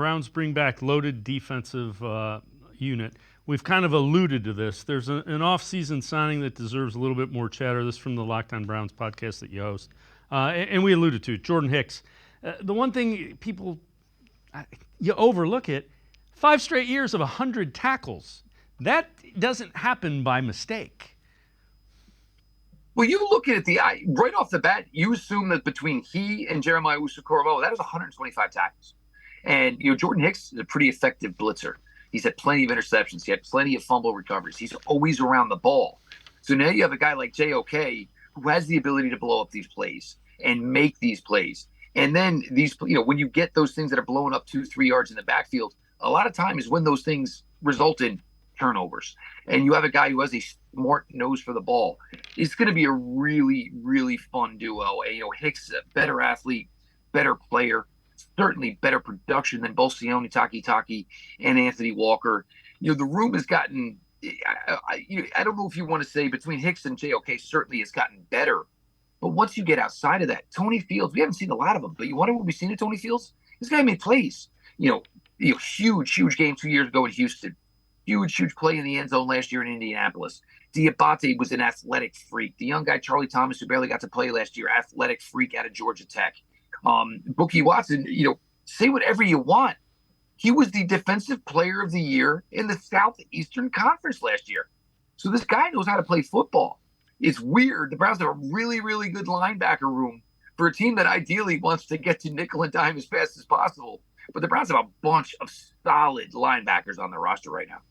Browns bring back loaded defensive unit. We've kind of alluded to this. There's an off-season signing that deserves a little bit more chatter. This is from the Locked On Browns podcast that you host. And we alluded to it, Jordan Hicks. The one thing people, you overlook it, 5 straight years of 100 tackles. That doesn't happen by mistake. Well, you look at it, right off the bat, you assume that between he and Jeremiah Owusu-Koramoah, that was 125 tackles. And, Jordan Hicks is a pretty effective blitzer. He's had plenty of interceptions. He had plenty of fumble recoveries. He's always around the ball. So now you have a guy like JOK who has the ability to blow up these plays and make these plays. And then these, when you get those things that are blowing up 2-3 yards in the backfield, a lot of times when those things result in turnovers. And you have a guy who has a smart nose for the ball. It's going to be a really, really fun duo. And, Hicks, a better athlete, better player, certainly better production than both Sione Takitaki and Anthony Walker. The room has gotten, I don't know if you want to say between Hicks and JOK, certainly has gotten better. But once you get outside of that, Tony Fields, we haven't seen a lot of them, but you wonder what we've seen of Tony Fields? This guy made plays. Huge game 2 years ago in Houston. Huge play in the end zone last year in Indianapolis. Diabate was an athletic freak. The young guy, Charlie Thomas, who barely got to play last year, athletic freak out of Georgia Tech. Bookie Watson, say whatever you want. He was the defensive player of the year in the Southeastern Conference last year. So this guy knows how to play football. It's weird. The Browns have a really, really good linebacker room for a team that ideally wants to get to nickel and dime as fast as possible. But the Browns have a bunch of solid linebackers on their roster right now.